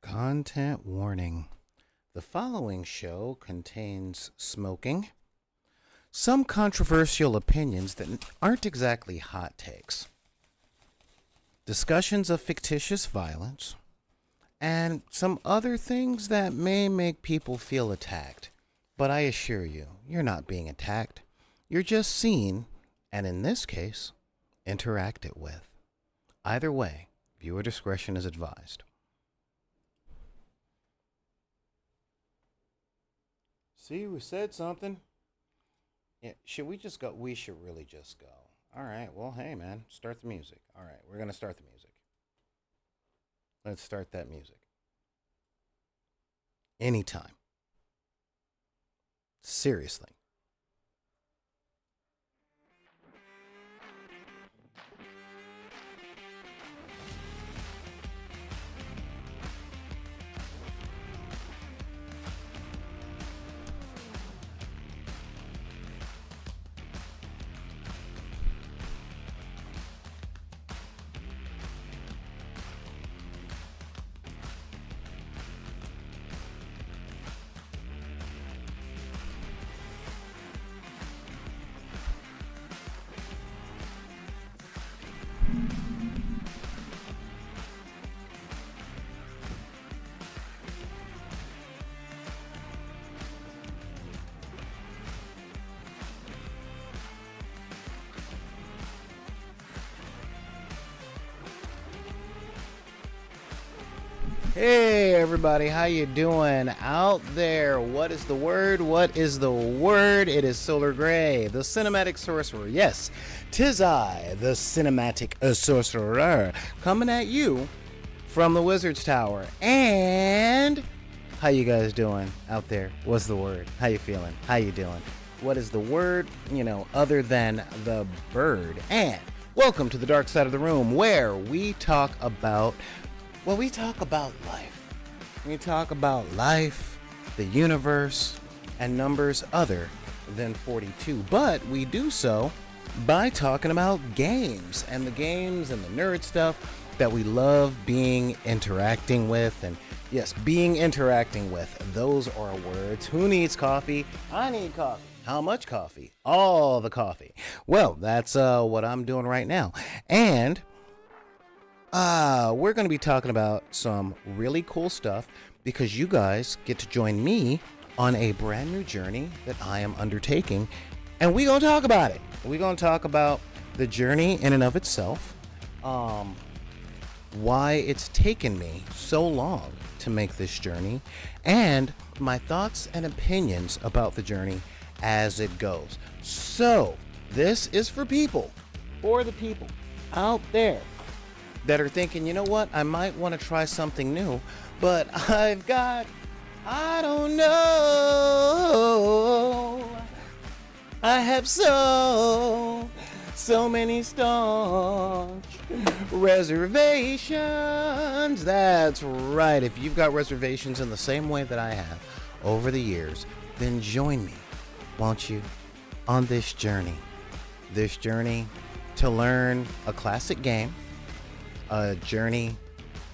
Content warning. The following show contains smoking, some controversial opinions that aren't exactly hot takes, discussions of fictitious violence, and some other things that may make people feel attacked. But I assure you, you're not being attacked. You're just seen, and in this case, interacted with. Either way, viewer discretion is advised. See, we said something. Yeah, should we just go? We should really just go. All right. Well, hey, man, start the music. All right, we're gonna start the music. Let's start that music. Anytime. Seriously. Hey everybody, how you doing out there? What is the word? What is the word? It is Solar Gray, the cinematic sorcerer. Yes, 'tis I, the cinematic sorcerer, coming at you from the Wizard's Tower. And how you guys doing out there? What's the word? How you feeling? How you doing? What is the word, other than the bird? And welcome to the dark side of the room, where we talk about life. We talk about life, the universe, and numbers other than 42. But we do so by talking about games and the nerd stuff that we love interacting with. And yes, interacting with. Those are words. Who needs coffee? I need coffee. How much coffee? All the coffee. Well, that's what I'm doing right now. And we're going to be talking about some really cool stuff because you guys get to join me on a brand new journey that I am undertaking. And we're going to talk about it. We're going to talk about the journey in and of itself, why it's taken me so long to make this journey, and my thoughts and opinions about the journey as it goes. So, this is for the people out there that are thinking, you know what, I might want to try something new, but I don't know. I have so many staunch reservations. That's right. If you've got reservations in the same way that I have over the years, then join me, won't you, on this journey. This journey to learn a classic game, a journey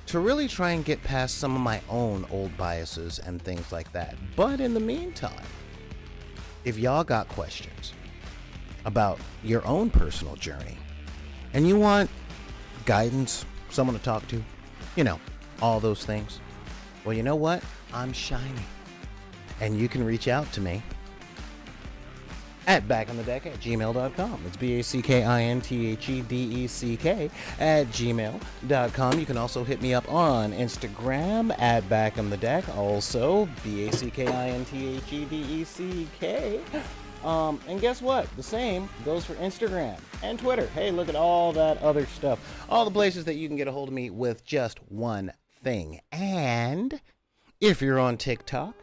to really try and get past some of my own old biases and things like that. But in the meantime, if y'all got questions about your own personal journey and you want guidance, someone to talk to, all those things, well, you know what? I'm shiny. And you can reach out to me at backonthedeck@gmail.com. It's BACKINTHEDECK at gmail.com. You can also hit me up on Instagram at backonthedeck. Also, BACKINTHEDECK. And guess what? The same goes for Instagram and Twitter. Hey, look at all that other stuff. All the places that you can get a hold of me with just one thing. And if you're on TikTok,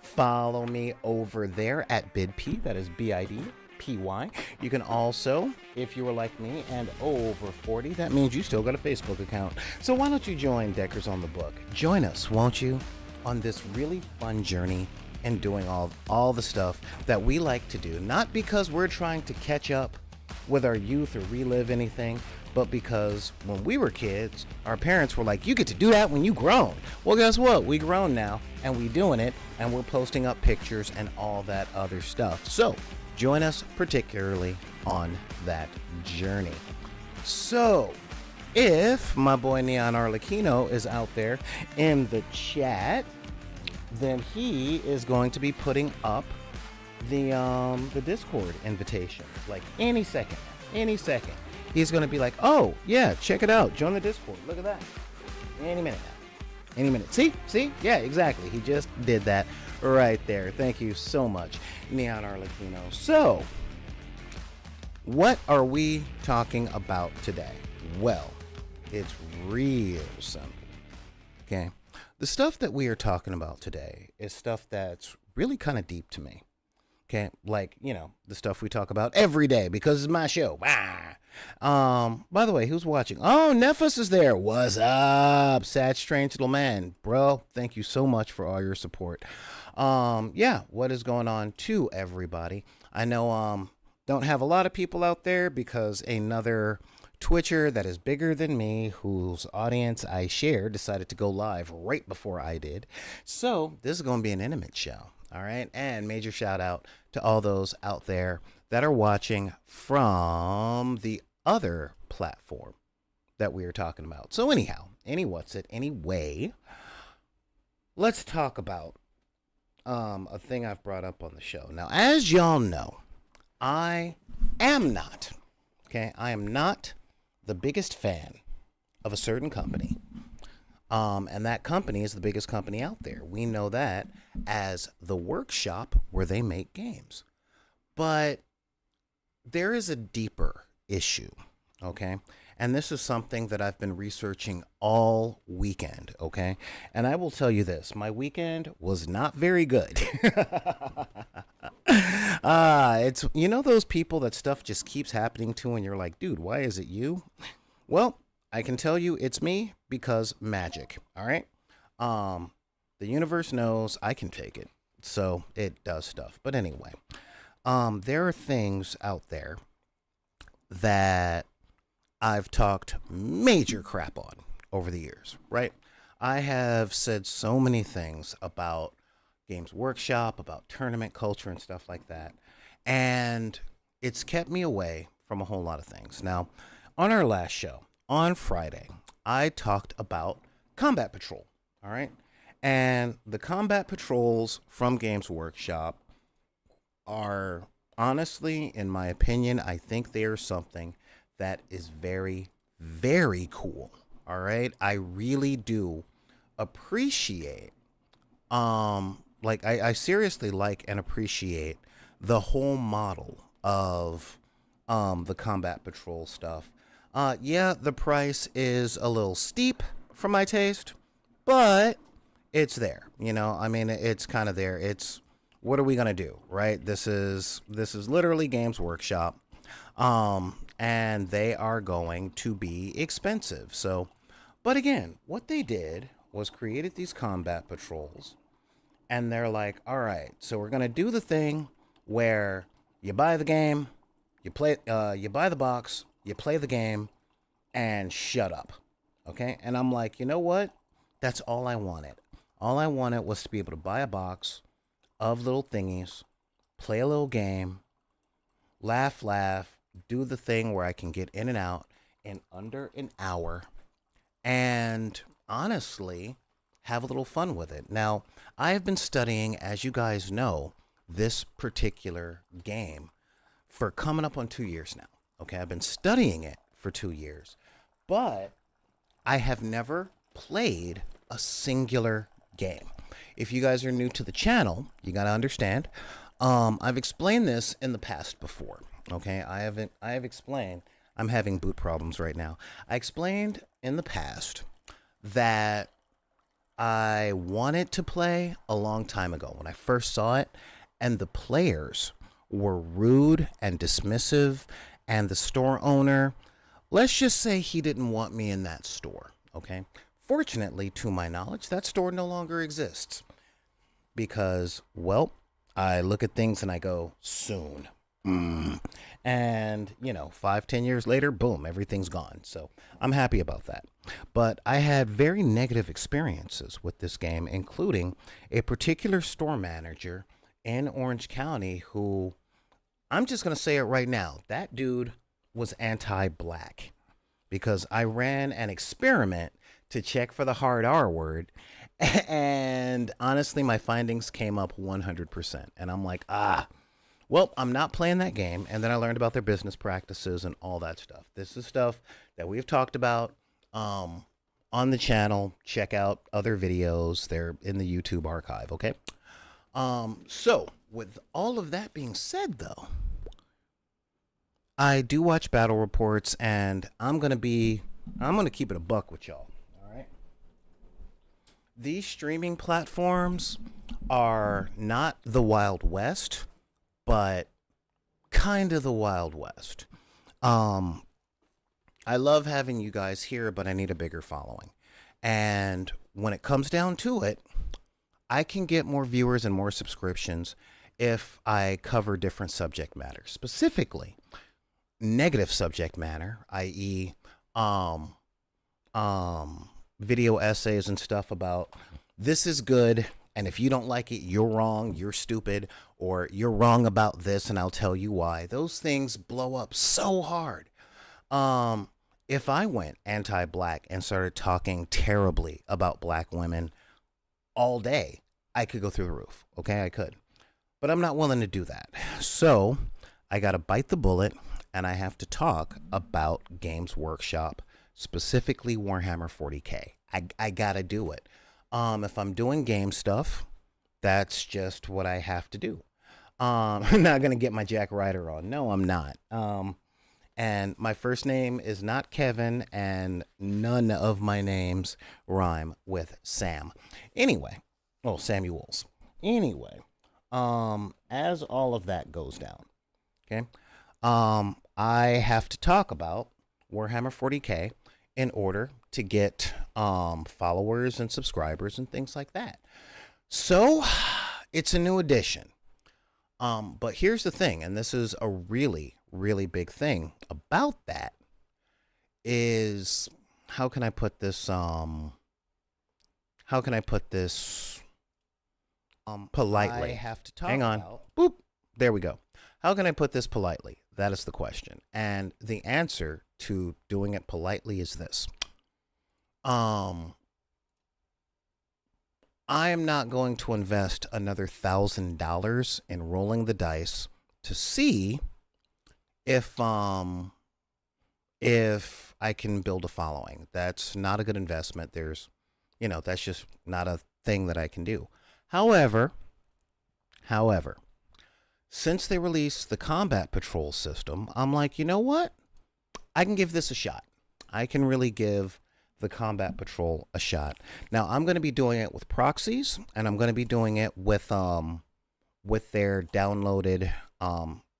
follow me over there at BidP, that is BIDPY. You can also, if you were like me and over 40, that means you still got a Facebook account. So why don't you join Deckers on the Book? Join us, won't you, on this really fun journey and doing all the stuff that we like to do. Not because we're trying to catch up with our youth or relive anything, but because when we were kids, our parents were like, you get to do that when you grown. Well, guess what? We grown now, and we doing it, and we're posting up pictures and all that other stuff. So join us particularly on that journey. So if my boy Neon Arlecchino is out there in the chat, then he is going to be putting up the Discord invitation. Like any second. He's going to be like, oh, yeah, check it out. Join the Discord. Look at that. Any minute now. Any minute. See? Yeah, exactly. He just did that right there. Thank you so much, Neon Arlecchino. So, what are we talking about today? Well, it's real simple. Okay? The stuff that we are talking about today is stuff that's really kind of deep to me. Okay? Like, the stuff we talk about every day because it's my show. By the way, who's watching? Oh, Nephis is there. What's up, sad strange little man? Bro, thank you so much for all your support. What is going on to everybody? I know don't have a lot of people out there because another Twitcher that is bigger than me, whose audience I share, decided to go live right before I did. So this is going to be an intimate show. All right. And major shout out to all those out there that are watching from the other platform that we are talking about. So anyway, let's talk about a thing I've brought up on the show. Now, as y'all know, I am not the biggest fan of a certain company. And that company is the biggest company out there. We know that as the workshop where they make games. But there is a deeper issue, okay? And this is something that I've been researching all weekend, okay? And I will tell you this, my weekend was not very good. It's, those people that stuff just keeps happening to and you're like, dude, why is it you? Well, I can tell you it's me because magic, all right? The universe knows I can take it, so it does stuff. But anyway, there are things out there that I've talked major crap on over the years, right? I have said so many things about Games Workshop, about tournament culture and stuff like that, and it's kept me away from a whole lot of things. Now, on our last show, on Friday, I talked about Combat Patrol, all right? And the Combat Patrols from Games Workshop are, honestly, in my opinion, I think they are something that is very, very cool, all right? I really do appreciate, I seriously like and appreciate the whole model of the Combat Patrol stuff. The price is a little steep for my taste, but it's there. It's kind of there. It's, what are we going to do, right? This is literally Games Workshop, and they are going to be expensive. So, but again, what they did was created these Combat Patrols, and they're like, all right, so we're going to do the thing where you buy the game, you buy the box, you play the game, and shut up, okay? And I'm like, you know what? That's all I wanted. All I wanted was to be able to buy a box of little thingies, play a little game, laugh, do the thing where I can get in and out in under an hour, and honestly, have a little fun with it. Now, I have been studying, as you guys know, this particular game for coming up on 2 years now. Okay, I've been studying it for 2 years, but I have never played a singular game. If you guys are new to the channel, you got to understand, I've explained this in the past before. Okay, I have explained, I'm having boot problems right now. I explained in the past that I wanted to play a long time ago when I first saw it, and the players were rude and dismissive, and the store owner, let's just say he didn't want me in that store, okay? Fortunately, to my knowledge, that store no longer exists because, well, I look at things and I go, soon. And, 5, 10 years later, boom, everything's gone. So I'm happy about that. But I had very negative experiences with this game, including a particular store manager in Orange County who, I'm just going to say it right now, that dude was anti black because I ran an experiment to check for the hard R word. And honestly, my findings came up 100%. And I'm like, well, I'm not playing that game. And then I learned about their business practices and all that stuff. This is stuff that we've talked about on the channel. Check out other videos. They're in the YouTube archive, okay? So, with all of that being said, though, I do watch battle reports, and I'm gonna keep it a buck with y'all. All right. These streaming platforms are not the Wild West, but kind of the Wild West. I love having you guys here, but I need a bigger following. And when it comes down to it, I can get more viewers and more subscriptions if I cover different subject matter, specifically negative subject matter, i.e., video essays and stuff about this is good, and if you don't like it, you're wrong, you're stupid, or you're wrong about this, and I'll tell you why. Those things blow up so hard. If I went anti-black and started talking terribly about black women all day, I could go through the roof. Okay, I could. But I'm not willing to do that. So I got to bite the bullet, and I have to talk about Games Workshop, specifically Warhammer 40K. I got to do it. If I'm doing game stuff, that's just what I have to do. I'm not going to get my Jack Ryder on. No, I'm not. And my first name is not Kevin, and none of my names rhyme with Sam. Anyway, Samuels. Anyway, as all of that goes down, okay, I have to talk about Warhammer 40K in order to get followers and subscribers and things like that. So it's a new edition. But here's the thing, and this is a really, really big thing about that, is how can I put this politely? I have to talk. Hang on. Boop. There we go. How can I put this politely? That is the question. And the answer to doing it politely is this. I am not going to invest another $1,000 in rolling the dice to see if I can build a following. That's not a good investment. That's just not a thing that I can do. However, since they released the combat patrol system, I'm like, you know what? I can give this a shot. I can really give the combat patrol a shot. Now, I'm going to be doing it with proxies, and I'm going to be doing it with their downloaded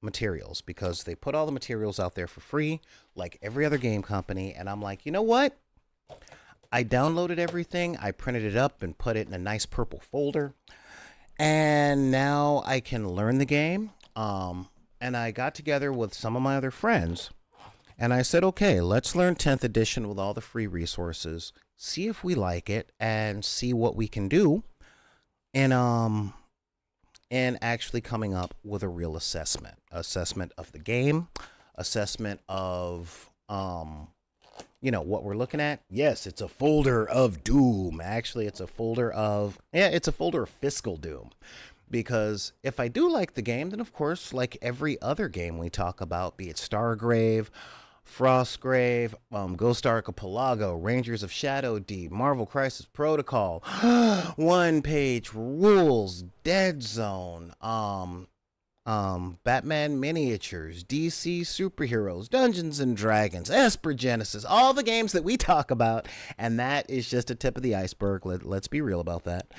materials, because they put all the materials out there for free, like every other game company. And I'm like, you know what? I downloaded everything. I printed it up and put it in a nice purple folder. And now I can learn the game. And I got together with some of my other friends, and I said, okay, let's learn 10th edition with all the free resources, see if we like it, and see what we can do. And actually coming up with a real assessment of the game, assessment of, what we're looking at. Yes, it's a folder of doom. Actually, it's a folder of fiscal doom. Because if I do like the game, then of course, like every other game we talk about, be it Stargrave, Frostgrave, Ghost Archipelago, Rangers of Shadow Deep, Marvel Crisis Protocol, one-page rules, Dead Zone, Batman miniatures, DC superheroes, Dungeons and Dragons, Esper Genesis, all the games that we talk about, and that is just a tip of the iceberg. Let's be real about that.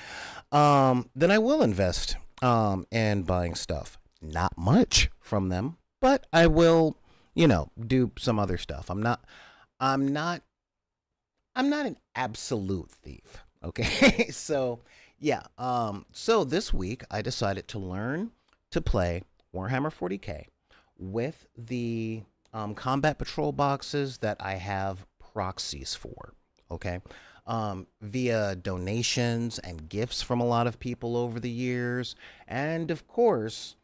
Then I will invest in buying stuff. Not much from them, but I will, do some other stuff. I'm not an absolute thief. Okay. So yeah. So this week I decided to learn to play Warhammer 40K with the combat patrol boxes that I have proxies for. Okay. Via donations and gifts from a lot of people over the years. And of course,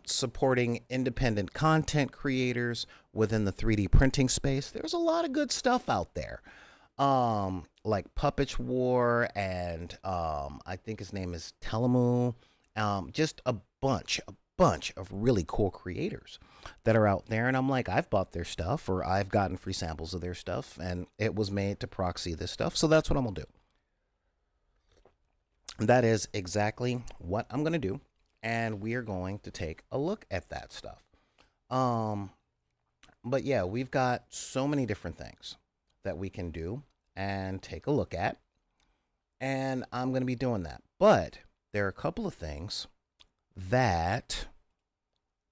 supporting independent content creators within the 3D printing space. There's a lot of good stuff out there. Like Puppet War and I think his name is Telemu. Just a bunch of really cool creators that are out there. And I'm like, I've bought their stuff or I've gotten free samples of their stuff and it was made to proxy this stuff. So that's what I'm going to do. That is exactly what I'm going to do. And we are going to take a look at that stuff. Um, but yeah, we've got so many different things that we can do and take a look at. And I'm going to be doing that. But there are a couple of things that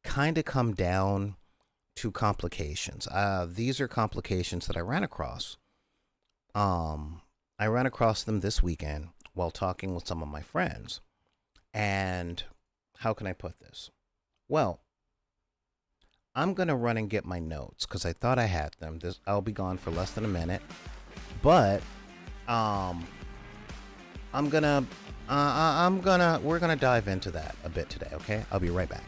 kind of come down to complications. These are complications that I ran across. I ran across them this weekend while talking with some of my friends. And how can I put this? Well, I'm going to run and get my notes because I thought I had them. I'll be gone for less than a minute. But um, we're gonna dive into that a bit today, okay? I'll be right back.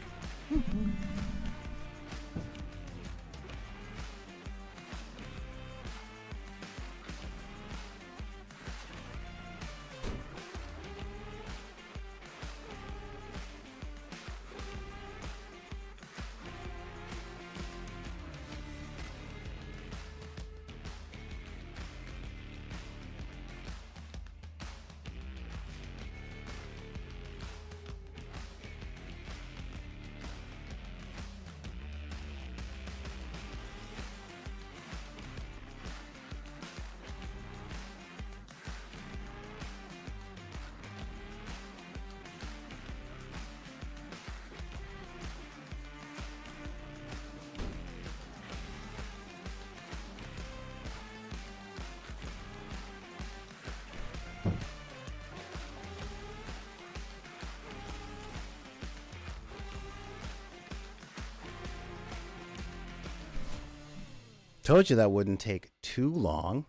Told you that wouldn't take too long.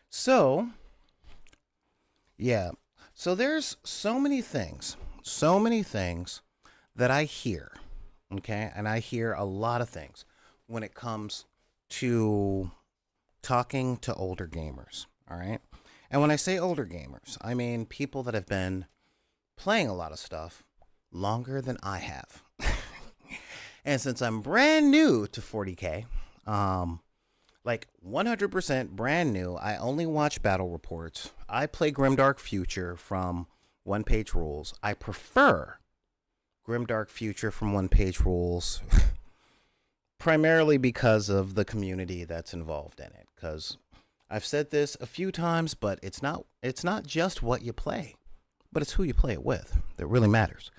So, yeah. So there's so many things that I hear, okay? And I hear a lot of things when it comes to talking to older gamers, all right? And when I say older gamers, I mean people that have been playing a lot of stuff longer than I have. And since I'm brand new to 40K, like 100% brand new, I only watch battle reports. I play Grimdark Future from One Page Rules. I prefer Grimdark Future from One Page Rules primarily because of the community that's involved in it. Because I've said this a few times, but it's not just what you play, but it's who you play it with that really matters.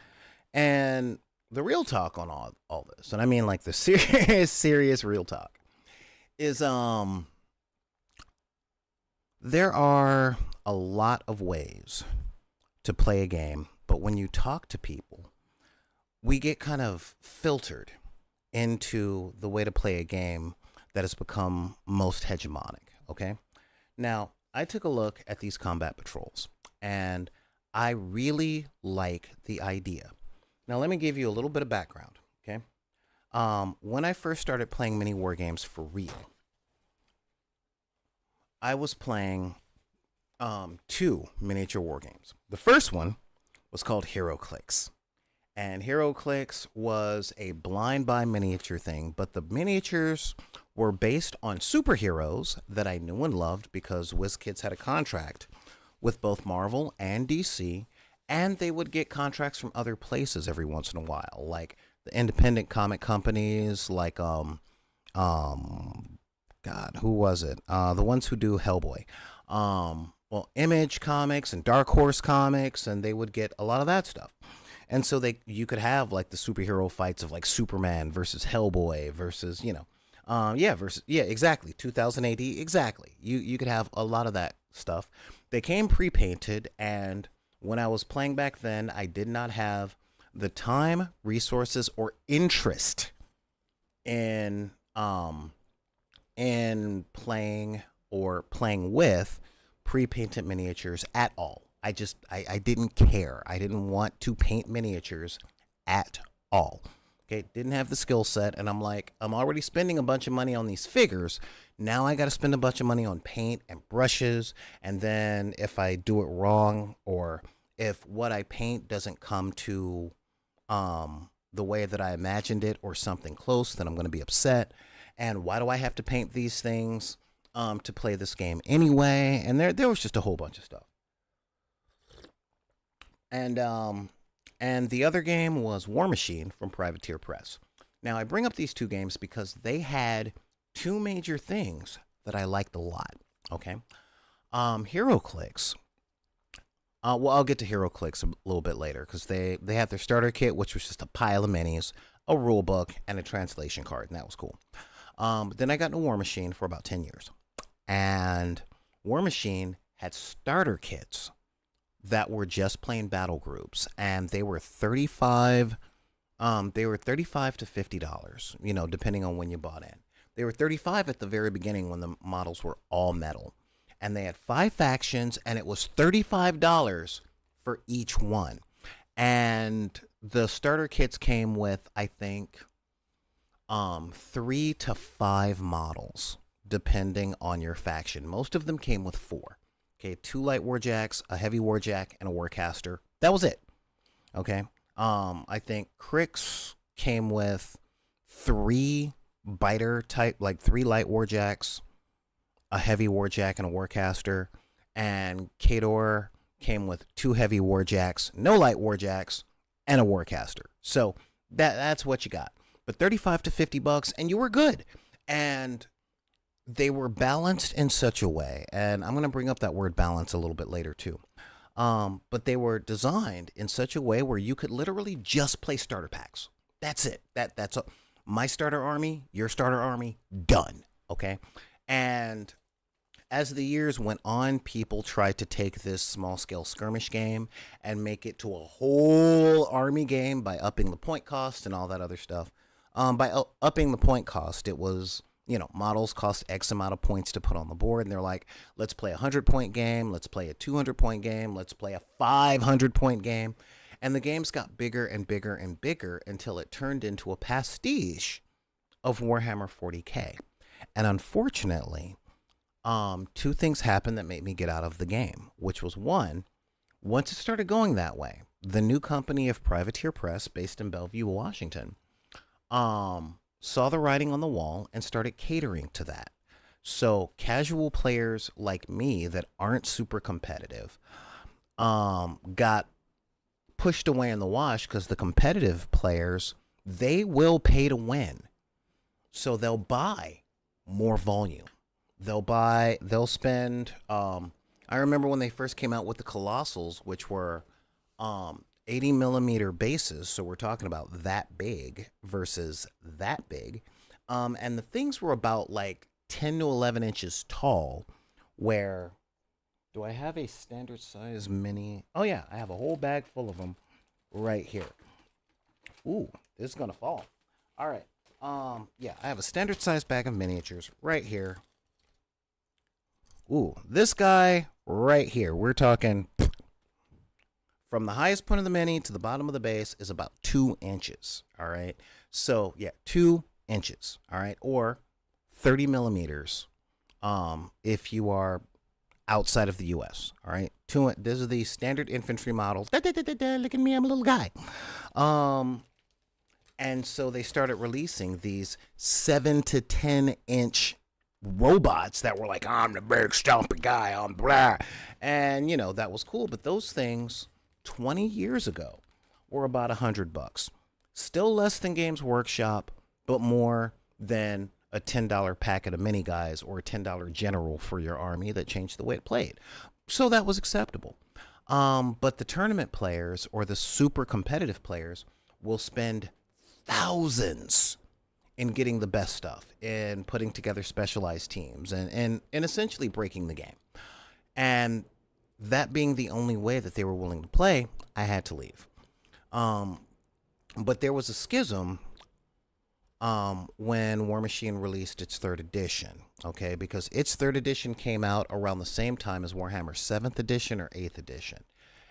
And the real talk on all this, and I mean like the serious real talk, is there are a lot of ways to play a game, but when you talk to people, we get kind of filtered into the way to play a game that has become most hegemonic, okay? Now, I took a look at these combat patrols, and I really like the idea. Now, let me give you a little bit of background, okay? When I first started playing mini war games for real, I was playing two miniature war games. The first one was called Hero Clicks. And Hero Clicks was a blind buy miniature thing, but the miniatures were based on superheroes that I knew and loved because WizKids had a contract with both Marvel and DC, and they would get contracts from other places every once in a while, like the independent comic companies, like God, who was it? The ones who do Hellboy. Well, Image Comics and Dark Horse Comics, and they would get a lot of that stuff. And so you could have like the superhero fights of like Superman versus Hellboy versus, exactly, 2000 AD, exactly. You could have a lot of that stuff. They came pre-painted, and when I was playing back then, I did not have the time, resources, or interest in playing or playing with pre-painted miniatures at all. I didn't care. I didn't want to paint miniatures at all. Okay, didn't have the skill set, and I'm like, I'm already spending a bunch of money on these figures. Now I got to spend a bunch of money on paint and brushes, and then if I do it wrong, or if what I paint doesn't come to the way that I imagined it or something close, then I'm going to be upset. And why do I have to paint these things to play this game anyway? And there was just a whole bunch of stuff. And the other game was War Machine from Privateer Press. Now I bring up these two games because they had two major things that I liked a lot. Okay, HeroClix. Well, I'll get to HeroClix a little bit later because they had their starter kit, which was just a pile of minis, a rule book, and a translation card, and that was cool. But then I got into War Machine for about 10 years, and War Machine had starter kits that were just plain battle groups, and they were 35. They were $35 to $50, depending on when you bought in. They were 35 at the very beginning when the models were all metal. And they had 5 factions, and it was $35 for each one. And the starter kits came with, I think, 3 to 5 models, depending on your faction. Most of them came with 4. Okay, 2 light warjacks, a heavy warjack, and a warcaster. That was it. Okay. I think Crix came with 3 biter type, like 3 light warjacks, a heavy warjack, and a warcaster. And Kador came with 2 heavy warjacks, no light warjacks, and a warcaster. So that's what you got. But $35 to $50, and you were good. And they were balanced in such a way, and I'm going to bring up that word balance a little bit later too. But they were designed in such a way where you could literally just play starter packs. That's it. That's a, my starter army, your starter army, done. Okay. And as the years went on, people tried to take this small scale skirmish game and make it to a whole army game by upping the point cost and all that other stuff. By upping the point cost, it was, models cost X amount of points to put on the board. And they're like, let's play a 100-point game. Let's play a 200-point game. Let's play a 500-point game. And the games got bigger and bigger and bigger until it turned into a pastiche of Warhammer 40K. And unfortunately, 2 things happened that made me get out of the game, which was one, once it started going that way, the new company of Privateer Press, based in Bellevue, Washington, saw the writing on the wall and started catering to that. So casual players like me that aren't super competitive got pushed away in the wash because the competitive players, they will pay to win. So they'll buy more volume. They'll spend, I remember when they first came out with the Colossals, which were 80 millimeter bases, so we're talking about that big versus that big, and the things were about like 10 to 11 inches tall. Where do I have a standard size mini? Oh yeah, I have a whole bag full of them right here. Ooh, this is gonna fall. All right, yeah, I have a standard size bag of miniatures right here. Ooh, this guy right here, we're talking from the highest point of the mini to the bottom of the base is about 2 inches. All right. So yeah, 2 inches. All right. Or 30 millimeters. If you are outside of the US. All right. This is the standard infantry model. Look at me. I'm a little guy. And so they started releasing these 7 to 10 inch robots that were like, I'm the big stumpy guy. I'm blah. And that was cool. But those things 20 years ago were about $100. Still less than Games Workshop, but more than a $10 packet of mini guys or a $10 general for your army that changed the way it played. So that was acceptable. But the tournament players or the super competitive players will spend thousands in getting the best stuff, in putting together specialized teams, and essentially breaking the game. And that being the only way that they were willing to play, I had to leave. But there was a schism when War Machine released its third edition. Okay, because its third edition came out around the same time as Warhammer 7th edition or 8th edition.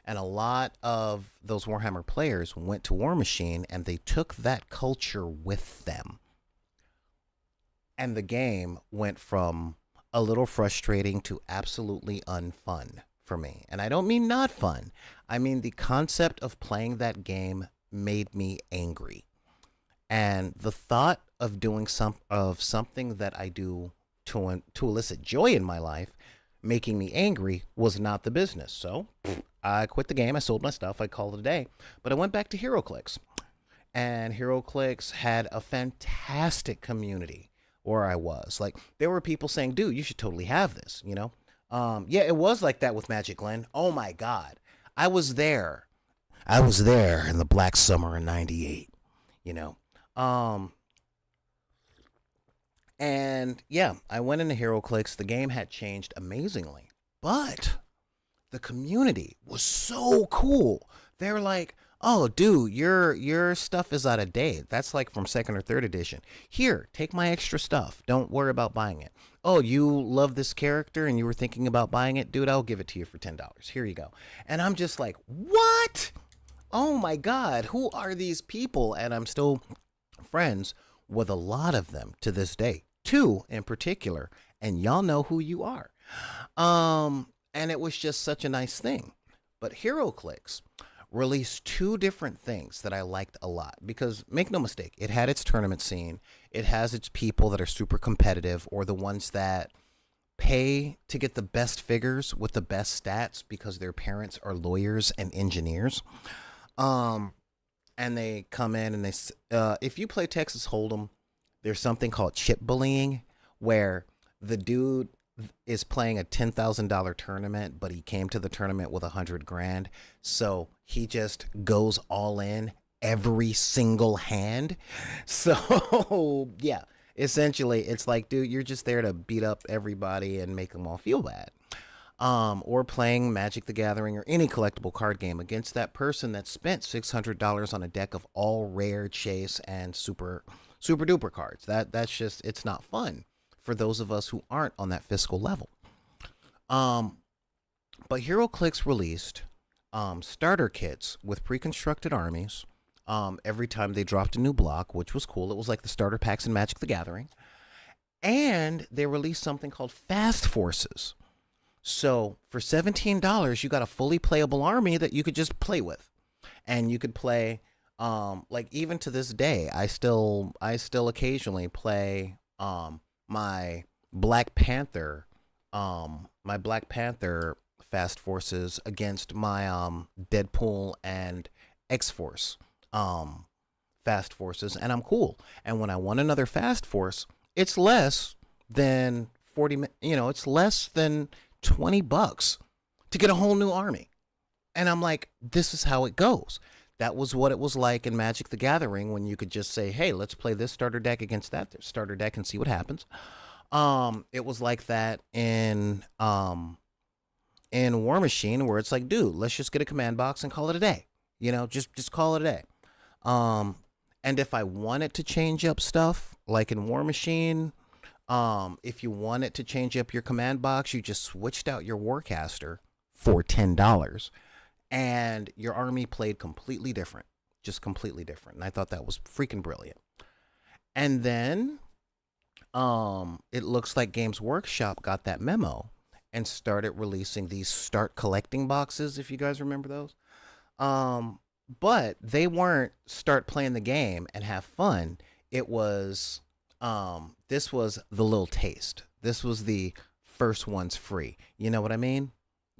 And a lot of those Warhammer players went to War Machine and they took that culture with them. And the game went from a little frustrating to absolutely unfun for me. And I don't mean not fun. I mean the concept of playing that game made me angry. And the thought of doing something that I do to elicit joy in my life, making me angry, was not the business. So I quit the game. I sold my stuff. I called it a day. But I went back to HeroClix, and HeroClix had a fantastic community where I was. Like, there were people saying, "Dude, you should totally have this." Yeah, it was like that with Magic Glen. Oh my God, I was there. I was there in the Black Summer in '98. You know. Um, and yeah, I went into HeroClix. The game had changed amazingly, but the community was so cool. They're like, "Oh, dude, your stuff is out of date. That's like from second or third edition. Here, take my extra stuff. Don't worry about buying it. Oh, you love this character and you were thinking about buying it, dude? I'll give it to you for $10. Here you go." And I'm just like, "What? Oh my God, who are these people?" And I'm still friends with a lot of them to this day. Two in particular, and y'all know who you are. And it was just such a nice thing. But HeroClix released two different things that I liked a lot, because make no mistake, it had its tournament scene. It has its people that are super competitive, or the ones that pay to get the best figures with the best stats because their parents are lawyers and engineers. And they come in and if you play Texas Hold'em, there's something called chip bullying, where the dude is playing a $10,000 tournament, but he came to the tournament with 100 grand. So he just goes all in every single hand. So yeah, essentially it's like, dude, you're just there to beat up everybody and make them all feel bad. Or playing Magic the Gathering or any collectible card game against that person that spent $600 on a deck of all rare, chase, and super duper cards. That's just, it's not fun for those of us who aren't on that fiscal level. But HeroClix released starter kits with pre-constructed armies every time they dropped a new block, which was cool. It was like the starter packs in Magic the Gathering. And they released something called Fast Forces. So for $17, you got a fully playable army that you could just play with. And you could play, like, even to this day, I still occasionally play my Black Panther Fast Forces against my Deadpool and X-Force Fast Forces, and I'm cool. And when I want another Fast Force, it's less than it's less than $20 to get a whole new army. And I'm like, this is how it goes. That was what it was like in Magic the Gathering, when you could just say, "Hey, let's play this starter deck against that starter deck and see what happens." It was like that in War Machine, where it's like, dude, let's just get a command box and call it a day. Just call it a day. And if I wanted to change up stuff, like in War Machine, if you wanted to change up your command box, you just switched out your Warcaster for $10, and your army played completely different, just completely different. And I thought that was freaking brilliant. And then, it looks like Games Workshop got that memo and started releasing these start collecting boxes, if you guys remember those. But they weren't start playing the game and have fun. It was, this was the little taste. This was the first one's free. You know what I mean?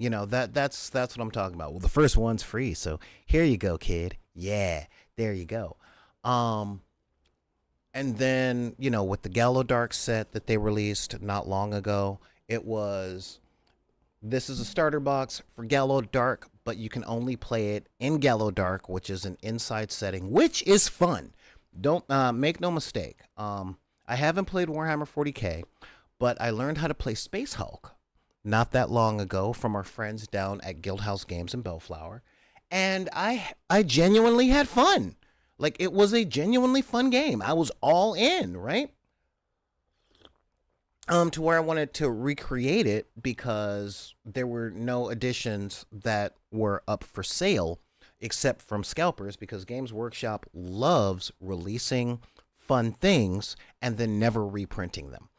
That's what I'm talking about. Well, the first one's free, so here you go, kid. Yeah, there you go. And then, with the Gallo Dark set that they released not long ago, this is a starter box for Gallo Dark, but you can only play it in Gallo Dark, which is an inside setting, which is fun. Don't make no mistake. I haven't played Warhammer 40K, but I learned how to play Space Hulk not that long ago from our friends down at Guildhouse Games in Bellflower, and I genuinely had fun. Like, it was a genuinely fun game. I was all in, right? To where I wanted to recreate it because there were no editions that were up for sale except from scalpers, because Games Workshop loves releasing fun things and then never reprinting them.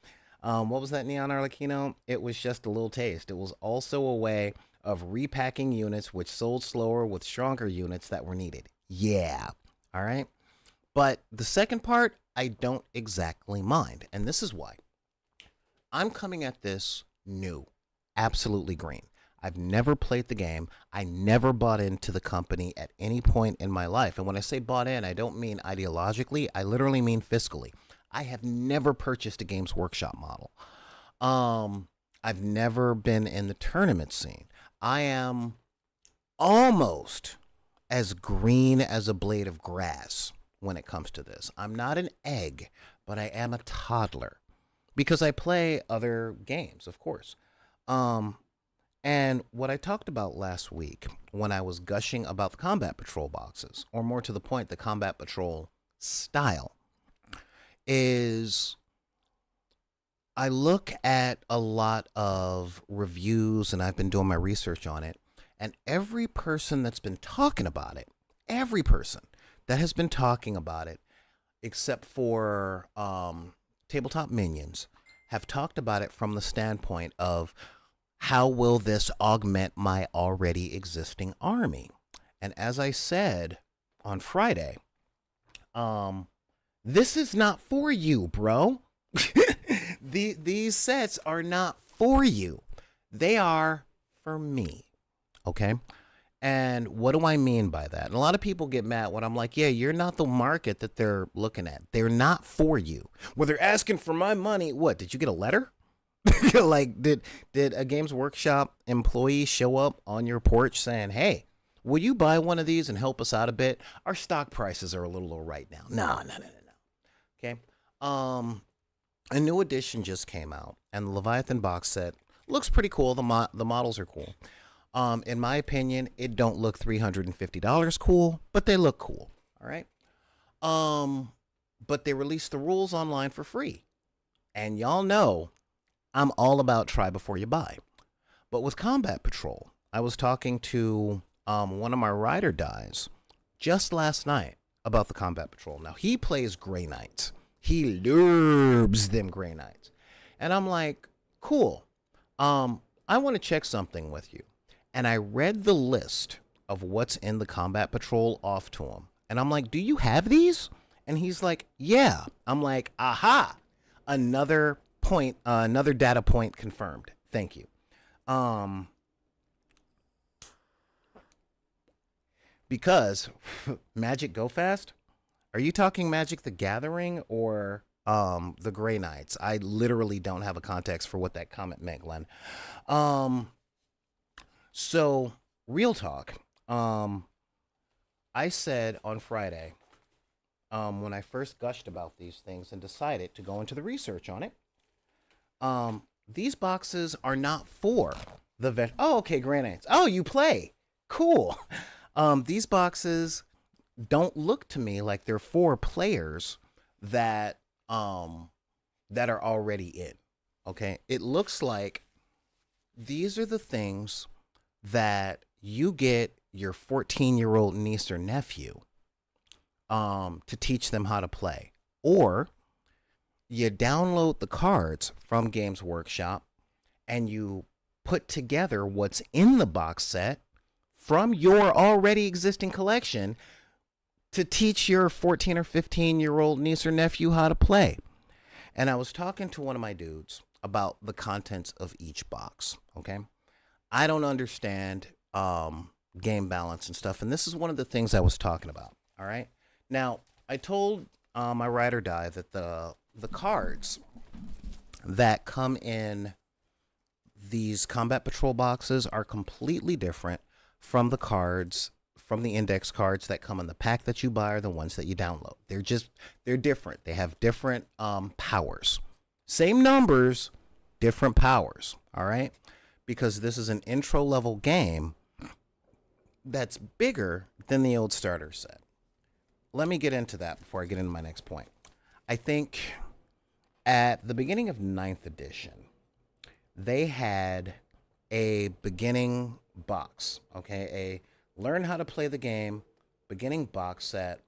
What was that, Neon Arlecchino? It was just a little taste. It was also a way of repacking units which sold slower with stronger units that were needed. Yeah. All right. But the second part, I don't exactly mind. And this is why. I'm coming at this new, absolutely green. I've never played the game. I never bought into the company at any point in my life. And when I say bought in, I don't mean ideologically. I literally mean fiscally. I have never purchased a Games Workshop model. I've never been in the tournament scene. I am almost as green as a blade of grass when it comes to this. I'm not an egg, but I am a toddler because I play other games, of course. And what I talked about last week when I was gushing about the Combat Patrol boxes, or more to the point, the Combat Patrol style, is I look at a lot of reviews and I've been doing my research on it, and every person that's been talking about it, every person that has been talking about it, except for Tabletop Minions, have talked about it from the standpoint of how will this augment my already existing army? And as I said on Friday, this is not for you, bro. These sets are not for you. They are for me. Okay? And what do I mean by that? And a lot of people get mad when I'm like, yeah, you're not the market that they're looking at. They're not for you. Well, they're asking for my money. What? Did you get a letter? Like, did a Games Workshop employee show up on your porch saying, hey, will you buy one of these and help us out a bit? Our stock prices are a little low right now. No. Okay. A new edition just came out, and the Leviathan box set looks pretty cool. The models are cool. In my opinion, it don't look $350 cool, but they look cool. All right. But they released the rules online for free, and y'all know I'm all about try before you buy. But with Combat Patrol, I was talking to one of my rider guys just last night about the Combat Patrol. Now, he plays Grey Knights. He loves them Grey Knights. And I'm like, cool. I want to check something with you. And I read the list of what's in the Combat Patrol off to him. And I'm like, do you have these? And he's like, yeah. I'm like, aha, another point, another data point confirmed. Thank you. Because Magic Go Fast, are you talking Magic the Gathering or the Grey Knights? I literally don't have a context for what that comment meant, Glenn. So real talk. I said on Friday, when I first gushed about these things and decided to go into the research on it, these boxes are not for the vet. Oh, okay, Grey Knights. Oh, you play. Cool. These boxes don't look to me like they're for players that are already in. Okay? It looks like these are the things that you get your 14-year-old niece or nephew to teach them how to play. Or you download the cards from Games Workshop and you put together what's in the box set from your already existing collection to teach your 14 or 15-year-old niece or nephew how to play. And I was talking to one of my dudes about the contents of each box, okay? I don't understand game balance and stuff, and this is one of the things I was talking about, all right? Now, I told my ride or die that the cards that come in these Combat Patrol boxes are completely different from the cards, from the index cards that come in the pack that you buy or the ones that you download. They're different. They have different powers. Same numbers, different powers, all right? Because this is an intro level game that's bigger than the old starter set. let me get into that before I get into my next point. I think at the beginning of ninth edition, they had a beginning box, okay? A learn how to play the game beginning box set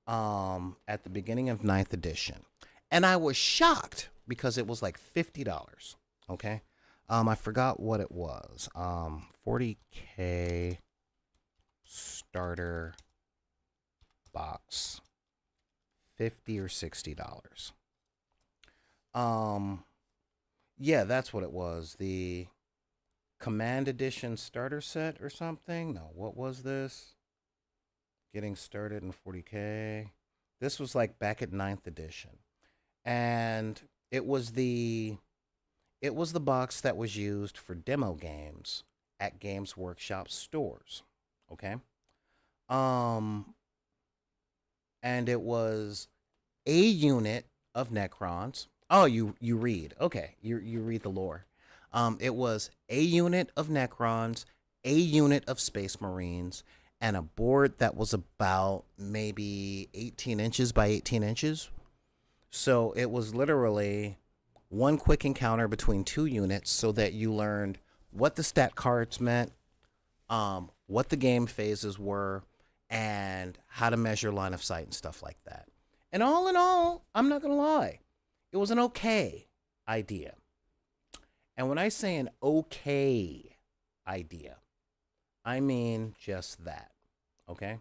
at the beginning of ninth edition. And I was shocked because it was like $50, okay? I forgot what it was. 40K starter box, $50 or $60. Yeah, that's what it was. The Command Edition starter set or something. No, what was this? Getting started in 40K. This was like back at ninth edition. And it was the box that was used for demo games at Games Workshop stores. Okay? Um and it was a unit of Necrons. Oh, you read. Okay, you read the lore. It was a unit of Necrons, a unit of Space Marines, and a board that was about maybe 18 inches by 18 inches. So it was literally one quick encounter between two units so that you learned what the stat cards meant, what the game phases were, and how to measure line of sight and stuff like that. And all in all, I'm not going to lie, it was an okay idea. And when I say an okay idea, I mean just that. Okay?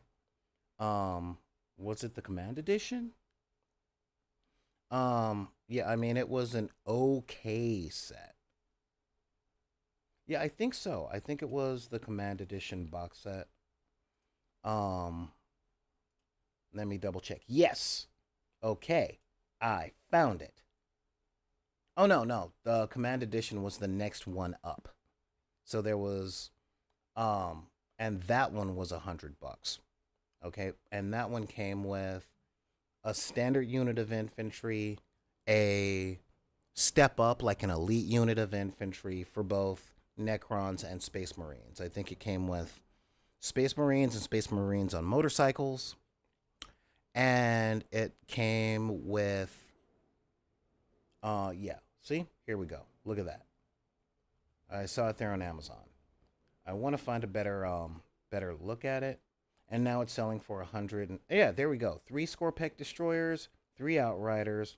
Was it the Command Edition? Yeah, I mean it was an okay set. Yeah, I think so. I think it was the Command Edition box set. Um, Let me double check. Yes. Okay. I found it. Oh no, no. The Command Edition was the next one up. So there was and that one was $100. Okay? And that one came with a standard unit of infantry, a step up like an elite unit of infantry for both Necrons and Space Marines. I think it came with Space Marines and Space Marines on motorcycles. And it came with yeah. See? Here we go. Look at that. I saw it there on Amazon. I want to find a better look at it. And now it's selling for 100 yeah, there we go. 3 Scorpec destroyers, 3 Outriders,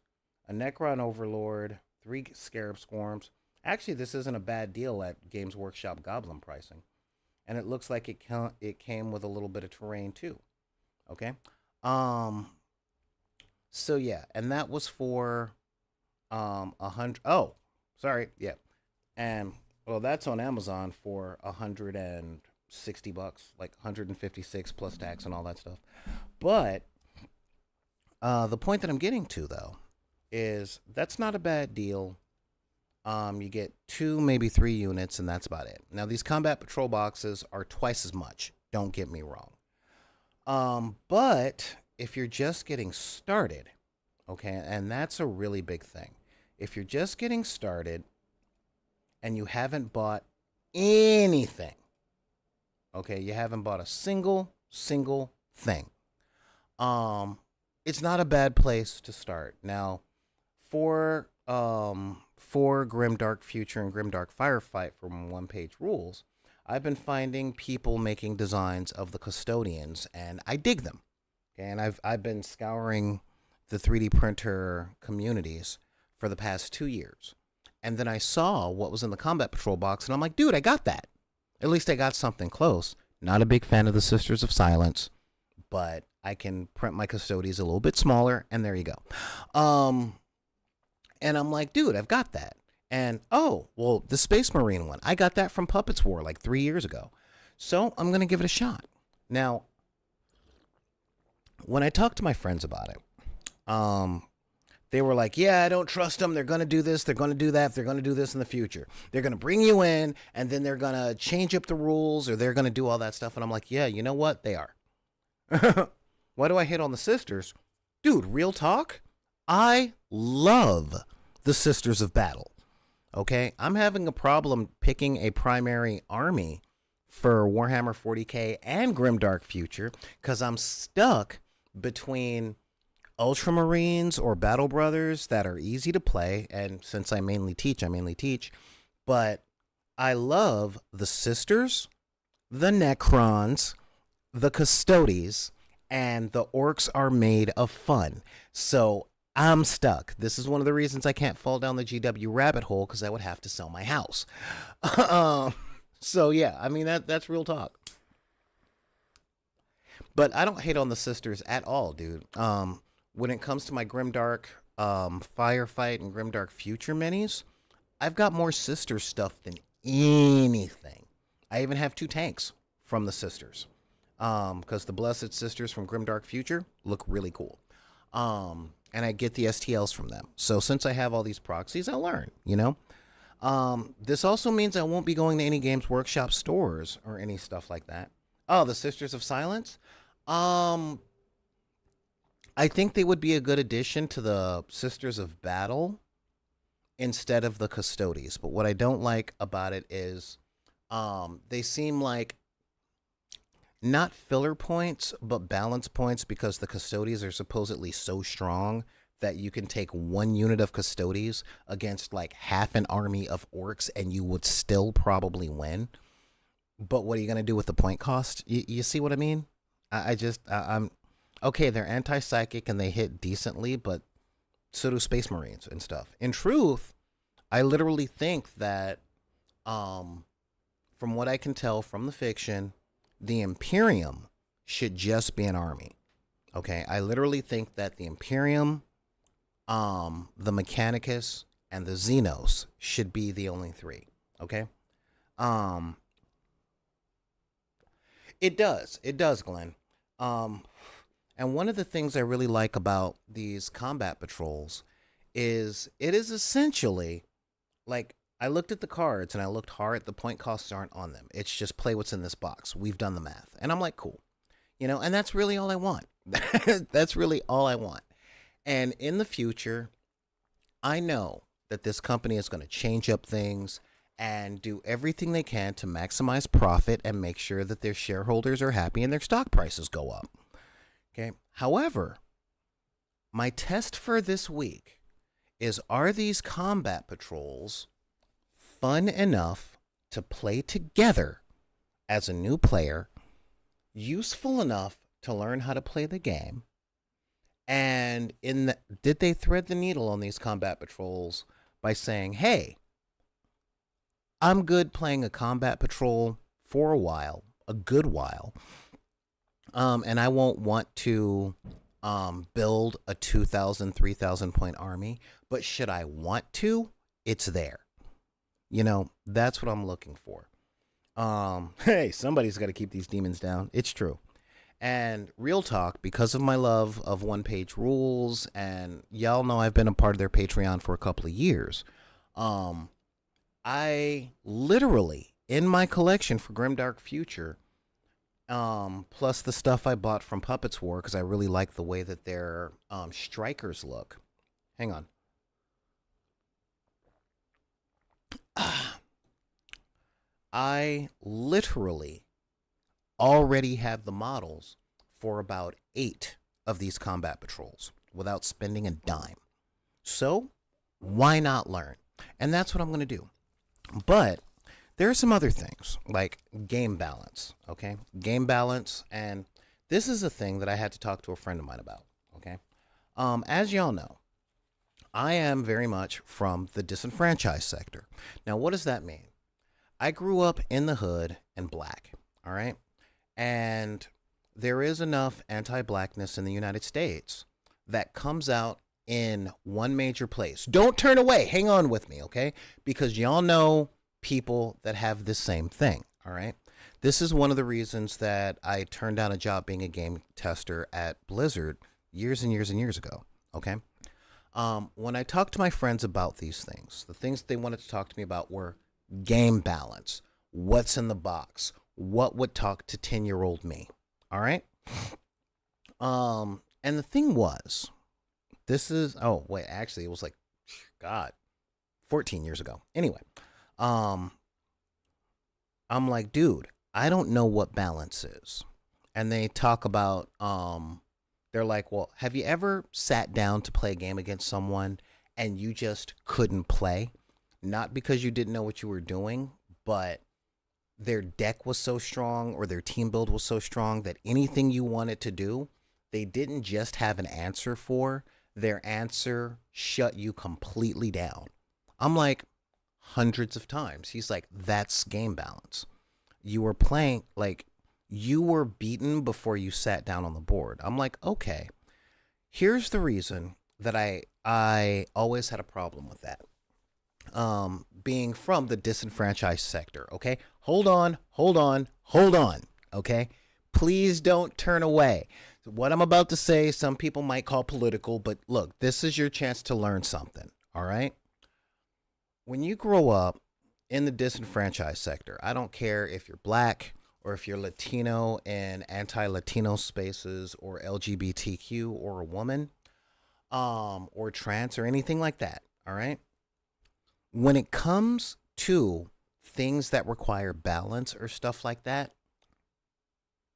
a Necron Overlord, 3 Scarab Swarms. Actually, this isn't a bad deal at Games Workshop Goblin pricing. And it looks like it came with a little bit of terrain too. Okay? So yeah, and that was for 100. Oh, sorry. Yeah. And well, that's on Amazon for $160, like 156 plus tax and all that stuff. But the point that I'm getting to though is that's not a bad deal. You get 2, maybe 3 units, and that's about it. Now these combat patrol boxes are twice as much. Don't get me wrong. But if you're just getting started, okay, and that's a really big thing. If you're just getting started and you haven't bought anything, okay, you haven't bought a single thing, it's not a bad place to start. Now, for Grimdark Future and Grimdark Firefight from One Page Rules, I've been finding people making designs of the custodians, and I dig them. Okay, and I've been scouring the 3D printer communities for the past 2 years. And then I saw what was in the Combat Patrol box, and I'm like, dude, I got that. At least I got something close. Not a big fan of the Sisters of Silence, but I can print my custodians a little bit smaller, and there you go. And I'm like, dude, I've got that. And, oh, well, the Space Marine one, I got that from Puppets War like 3 years ago. So I'm going to give it a shot. Now, when I talked to my friends about it, they were like, yeah, I don't trust them. They're going to do this. They're going to do that. They're going to do this in the future. They're going to bring you in, and then they're going to change up the rules, or they're going to do all that stuff. And I'm like, yeah, you know what? They are. Why do I hit on the sisters? Dude, real talk? I love the Sisters of Battle. Okay? I'm having a problem picking a primary army for Warhammer 40K and Grimdark Future because I'm stuck between Ultramarines or Battle Brothers that are easy to play. And since I mainly teach. But I love the Sisters, the Necrons, the Custodes, and the Orcs are made of fun. So I'm stuck. This is one of the reasons I can't fall down the GW rabbit hole because I would have to sell my house. um, so yeah, I mean that's real talk. But I don't hate on the Sisters at all, dude. When it comes to my Grimdark Firefight and Grimdark Future minis, I've got more Sister stuff than anything. I even have 2 tanks from the Sisters. Because the Blessed Sisters from Grimdark Future look really cool. And I get the STLs from them. So since I have all these proxies, I learn, you know? This also means I won't be going to any Games Workshop stores or any stuff like that. Oh, the Sisters of Silence? I think they would be a good addition to the Sisters of Battle instead of the Custodes. But what I don't like about it is they seem like not filler points, but balance points because the Custodes are supposedly so strong that you can take 1 unit of Custodes against like half an army of orcs and you would still probably win. But what are you going to do with the point cost? You see what I mean? I'm okay. They're anti-psychic and they hit decently, but so do Space Marines and stuff. In truth, I literally think that, from what I can tell from the fiction, the Imperium should just be an army. Okay, I literally think that the Imperium, the Mechanicus, and the Xenos should be the only 3. Okay, um, it does, Glenn. And one of the things I really like about these combat patrols is it is essentially like I looked at the cards and I looked hard. The point costs aren't on them. It's just play what's in this box. We've done the math. And I'm like, cool. You know, and that's really all I want. That's really all I want. And in the future, I know that this company is going to change up things and do everything they can to maximize profit and make sure that their shareholders are happy and their stock prices go up. Okay. However, my test for this week is, are these combat patrols fun enough to play together as a new player, useful enough to learn how to play the game, and did they thread the needle on these combat patrols by saying, hey, I'm good playing a combat patrol for a while, a good while, and I won't want to build a 2,000, 3,000 point army, but should I want to, it's there. You know, that's what I'm looking for. Hey, somebody's got to keep these demons down. It's true. And real talk, because of my love of one-page rules, and y'all know I've been a part of their Patreon for a couple of years, I literally, in my collection for Grimdark Future, plus the stuff I bought from Puppets War, because I really like the way that their strikers look. Hang on. I literally already have the models for about 8 of these combat patrols without spending a dime. So why not learn? And that's what I'm going to do. But there are some other things like game balance. Okay. Game balance. And this is a thing that I had to talk to a friend of mine about. Okay. As y'all know, I am very much from the disenfranchised sector. Now, what does that mean? I grew up in the hood and black. All right. And there is enough anti-blackness in the United States that comes out in one major place. Don't turn away. Hang on with me, okay? Because y'all know people that have this same thing, all right? This is one of the reasons that I turned down a job being a game tester at Blizzard years and years and years ago, okay? When I talked to my friends about these things, the things they wanted to talk to me about were game balance, what's in the box, what would talk to 10-year-old me, all right? And the thing was, actually, it was like, God, 14 years ago. Anyway, I'm like, dude, I don't know what balance is. And they talk about They're like, well, have you ever sat down to play a game against someone and you just couldn't play? Not because you didn't know what you were doing, but their deck was so strong or their team build was so strong that anything you wanted to do, they didn't just have an answer for. Their answer shut you completely down. I'm like, hundreds of times. He's like, that's game balance. You were playing, like, you were beaten before you sat down on the board. I'm like, okay, here's the reason that I always had a problem with that. Being from the disenfranchised sector, okay? Hold on, hold on, hold on, okay? Please don't turn away. What I'm about to say, some people might call political, but look, this is your chance to learn something, all right? When you grow up in the disenfranchised sector, I don't care if you're black or if you're Latino in anti-Latino spaces or LGBTQ or a woman, or trans or anything like that, all right? When it comes to things that require balance or stuff like that,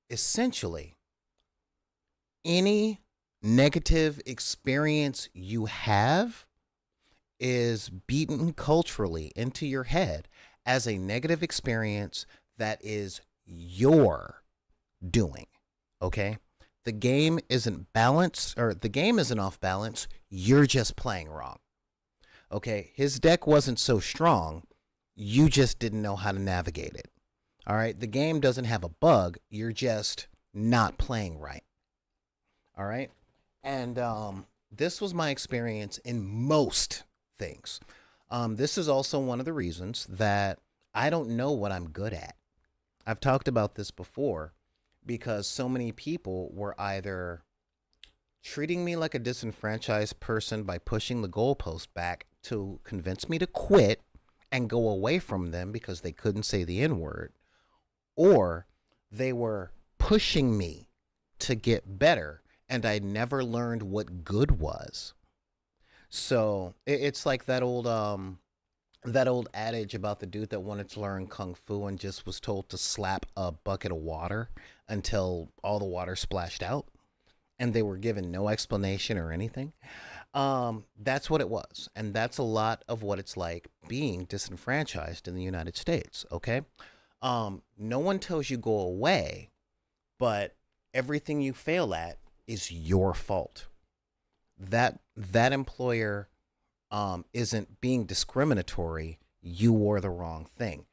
essentially, any negative experience you have is beaten culturally into your head as a negative experience that is your doing. Okay? The game isn't balanced, or the game isn't off balance. You're just playing wrong. Okay? His deck wasn't so strong. You just didn't know how to navigate it. All right? The game doesn't have a bug. You're just not playing right. All right? And this was my experience in most things. This is also one of the reasons that I don't know what I'm good at. I've talked about this before because so many people were either treating me like a disenfranchised person by pushing the goalpost back to convince me to quit and go away from them because they couldn't say the N word, or they were pushing me to get better and I never learned what good was. So it's like that old adage about the dude that wanted to learn kung fu and just was told to slap a bucket of water until all the water splashed out and they were given no explanation or anything. That's what it was, and that's a lot of what it's like being disenfranchised in the United States. Okay, no one tells you go away, but everything you fail at is your fault. That employer isn't being discriminatory. You wore the wrong thing.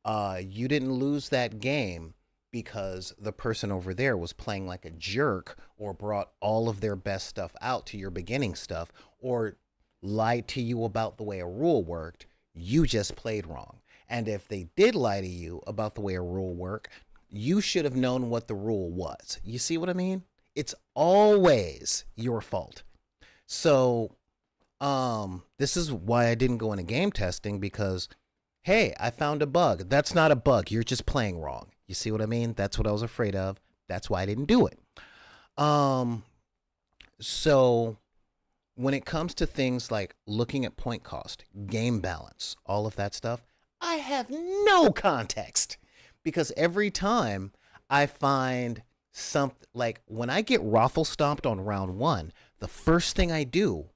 You didn't lose that game because the person over there was playing like a jerk or brought all of their best stuff out to your beginning stuff or lied to you about the way a rule worked. You just played wrong. And if they did lie to you about the way a rule worked, you should have known what the rule was. You see what I mean? It's always your fault. So, this is why I didn't go into game testing because, hey, I found a bug. That's not a bug. You're just playing wrong. You see what I mean? That's what I was afraid of. That's why I didn't do it. So when it comes to things like looking at point cost, game balance, all of that stuff, I have no context because every time I find something like when I get raffle stomped on round one, the first thing I do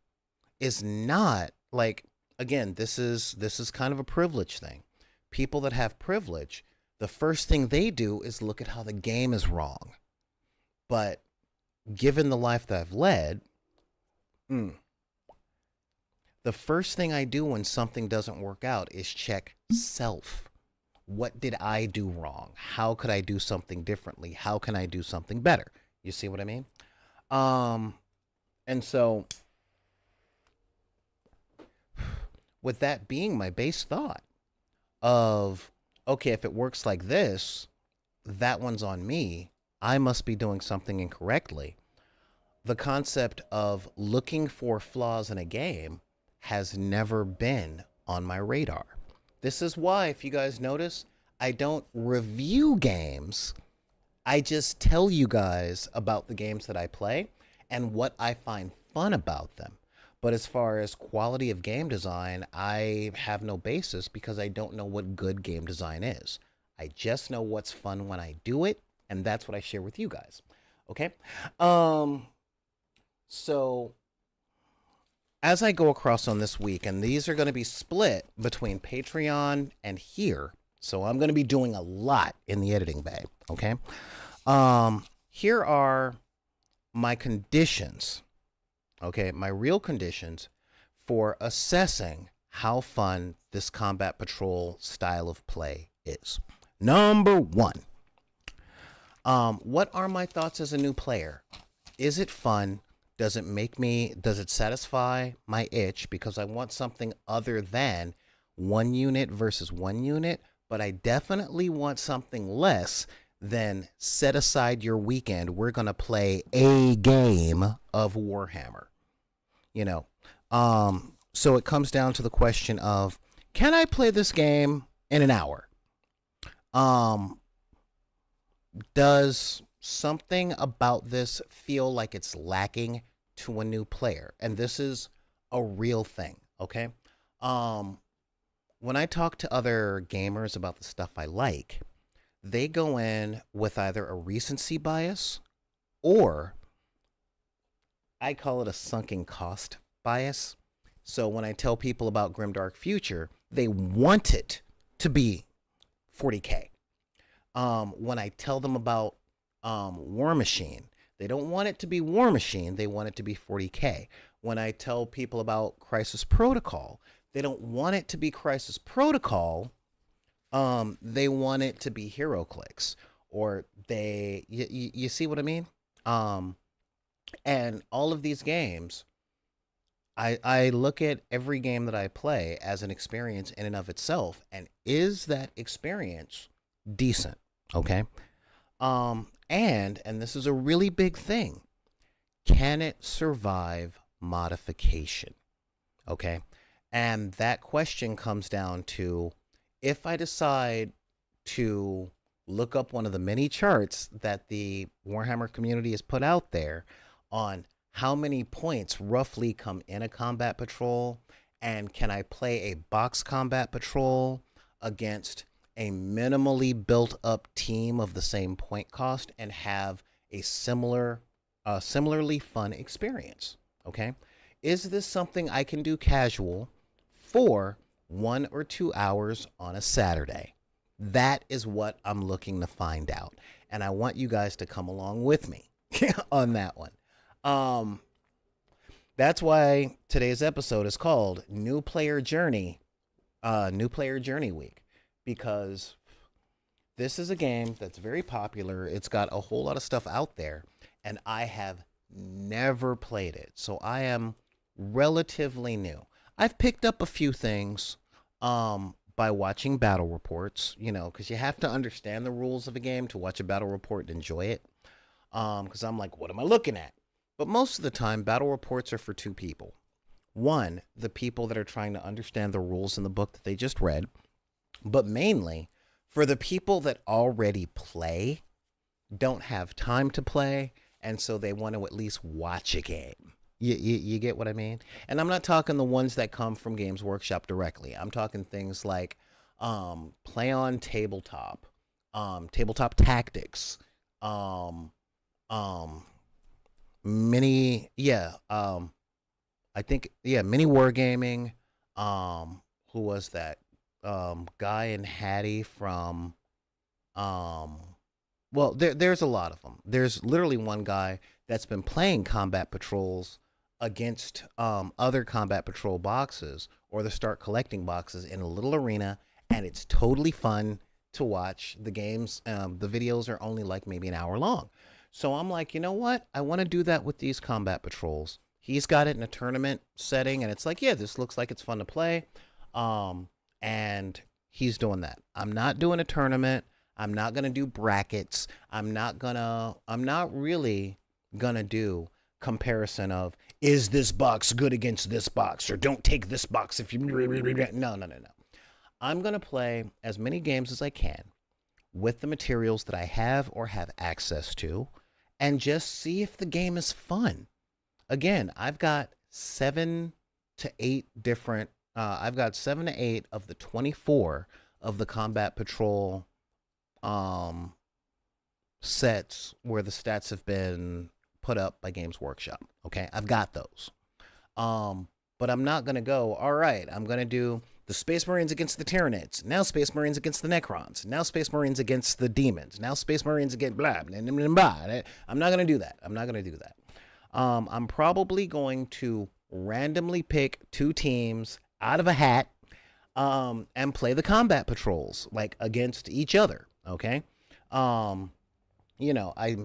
is not like, again, this is kind of a privilege thing. People that have privilege, the first thing they do is look at how the game is wrong. But given the life that I've led, the first thing I do when something doesn't work out is check self. What did I do wrong? How could I do something differently? How can I do something better? You see what I mean? And so with that being my base thought of, okay, if it works like this, that one's on me. I must be doing something incorrectly. The concept of looking for flaws in a game has never been on my radar. This is why, if you guys notice, I don't review games. I just tell you guys about the games that I play and what I find fun about them. But as far as quality of game design, I have no basis because I don't know what good game design is. I just know what's fun when I do it, and that's what I share with you guys. Okay? So as I go across on this week, and these are going to be split between Patreon and here. So I'm going to be doing a lot in the editing bay. Okay. Here are my conditions. Okay. My real conditions for assessing how fun this combat patrol style of play is. Number one, what are my thoughts as a new player? Is it fun? Does it satisfy my itch? Because I want something other than one unit versus one unit, but I definitely want something less than set aside your weekend. We're going to play a game of Warhammer, you know. So it comes down to the question of, can I play this game in an hour? Does something about this feel like it's lacking to a new player? And this is a real thing, okay? When I talk to other gamers about the stuff I like, they go in with either a recency bias or I call it a sunken cost bias. So when I tell people about Grimdark Future, they want it to be 40K. When I tell them about War Machine, they don't want it to be War Machine. They want it to be 40K. When I tell people about Crisis Protocol, they don't want it to be Crisis Protocol. They want it to be HeroClix, or you see what I mean? And all of these games, I look at every game that I play as an experience in and of itself. And is that experience decent? Okay. And this is a really big thing. Can it survive modification? Okay. And that question comes down to, if I decide to look up one of the many charts that the Warhammer community has put out there on how many points roughly come in a combat patrol, and can I play a box combat patrol against a minimally built up team of the same point cost and have a similarly fun experience? Okay. Is this something I can do casual for 1 or 2 hours on a Saturday? That is what I'm looking to find out. And I want you guys to come along with me on that one. That's why today's episode is called New Player Journey Week, because this is a game that's very popular. It's got a whole lot of stuff out there, and I have never played it. So I am relatively new. I've picked up a few things by watching battle reports, because you have to understand the rules of a game to watch a battle report and enjoy it. Because I'm like, what am I looking at? But most of the time, battle reports are for two people. One, the people that are trying to understand the rules in the book that they just read, but mainly for the people that already play, don't have time to play, and so they want to at least watch a game. You get what I mean? And I'm not talking the ones that come from Games Workshop directly. I'm talking things like Play on Tabletop, Tabletop Tactics, mini Wargaming. Who was that? Guy and Hattie from there's a lot of them. There's literally one guy that's been playing combat patrols against other combat patrol boxes, or the start collecting boxes in a little arena, and it's totally fun to watch. The games, the videos are only like maybe an hour long. So I'm like, you know what? I want to do that with these combat patrols. He's got it in a tournament setting, and it's like, yeah, this looks like it's fun to play. And he's doing that. I'm not doing a tournament. I'm not going to do brackets. I'm not really going to do comparison of, is this box good against this box, or don't take this box if you... No. I'm going to play as many games as I can with the materials that I have or have access to, and just see if the game is fun. Again, I've got 7 to 8 of the 24 of the Combat Patrol sets where the stats have been put up by Games Workshop. Okay, I've got those. But I'm not gonna go, all right, I'm gonna do the Space Marines against the Tyranids. Now Space Marines against the Necrons. Now Space Marines against the demons. Now Space Marines against blah, blah, blah, blah. I'm not gonna do that. I'm not gonna do that. I'm probably going to randomly pick two teams out of a hat, and play the combat patrols like against each other. Okay. I'm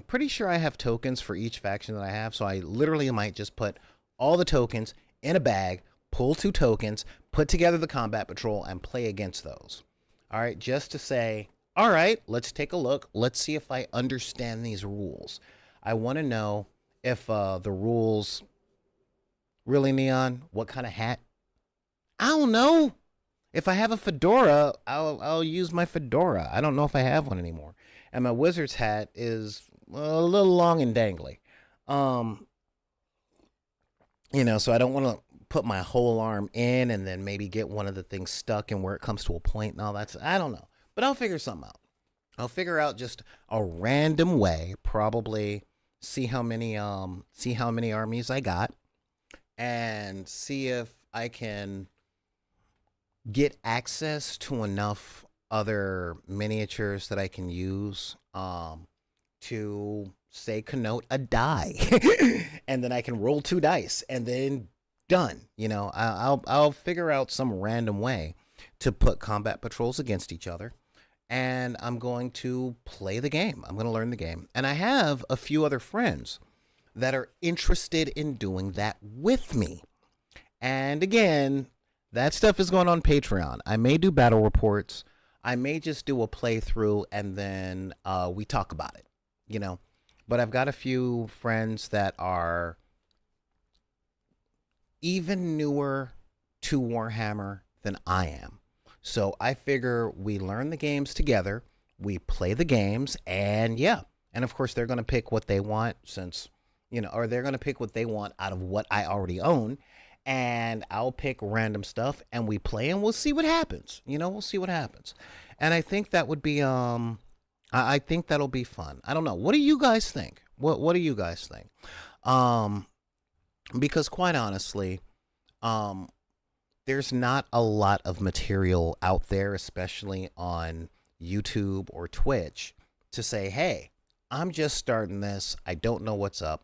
pretty sure I have tokens for each faction that I have, so I literally might just put all the tokens in a bag, pull two tokens, put together the combat patrol, and play against those. All right, just to say, all right, let's take a look. Let's see if I understand these rules. I want to know if the rules really, Neon, what kind of hat? I don't know. If I have a fedora, I'll use my fedora. I don't know if I have one anymore. And my wizard's hat is a little long and dangly. So I don't want to put my whole arm in and then maybe get one of the things stuck and where it comes to a point and all that. I don't know. But I'll figure something out. I'll figure out just a random way, probably see how many armies I got and see if I can get access to enough other miniatures that I can use to say connote a die and then I can roll two dice and then done. I'll figure out some random way to put combat patrols against each other, and I'm going to play the game. I'm going to learn the game, and I have a few other friends that are interested in doing that with me. And again, that stuff is going on Patreon. I may do battle reports. I may just do a playthrough and then we talk about it, But I've got a few friends that are even newer to Warhammer than I am. So I figure we learn the games together, we play the games, and yeah. And of course, they're going to pick what they want or they're going to pick what they want out of what I already own. And I'll pick random stuff and we play and we'll see what happens. We'll see what happens. And I think that would be, I think that'll be fun. I don't know. What do you guys think? What do you guys think? Because quite honestly, there's not a lot of material out there, especially on YouTube or Twitch, to say, hey, I'm just starting this. I don't know what's up.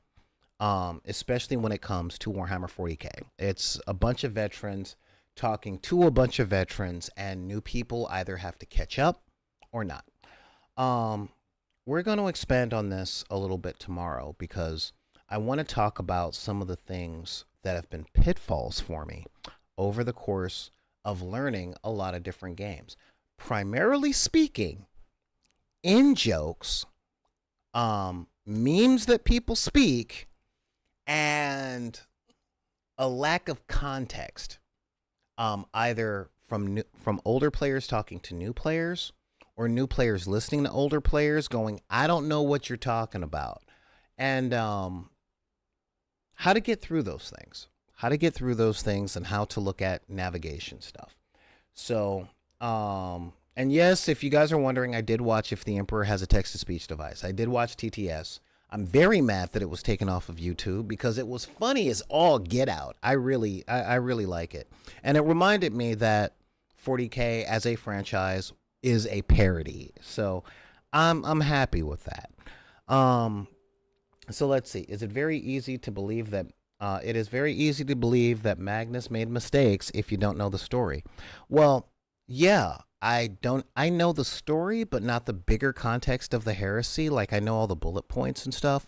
Especially when it comes to Warhammer 40K. It's a bunch of veterans talking to a bunch of veterans, and new people either have to catch up or not. We're going to expand on this a little bit tomorrow because I want to talk about some of the things that have been pitfalls for me over the course of learning a lot of different games. Primarily speaking, in jokes, memes that people speak, and a lack of context, either from older players talking to new players, or new players listening to older players going, I don't know what you're talking about. And how to get through those things. And how to look at navigation stuff. So, and yes, if you guys are wondering, I did watch If the Emperor Has a Text-to-Speech Device. I did watch TTS. I'm very mad that it was taken off of YouTube because it was funny as all get out. I really like it. And it reminded me that 40K as a franchise is a parody. So I'm happy with that. So let's see. Is it very easy to believe that it is very easy to believe that Magnus made mistakes if you don't know the story? Well, yeah. I know the story, but not the bigger context of the heresy. Like, I know all the bullet points and stuff.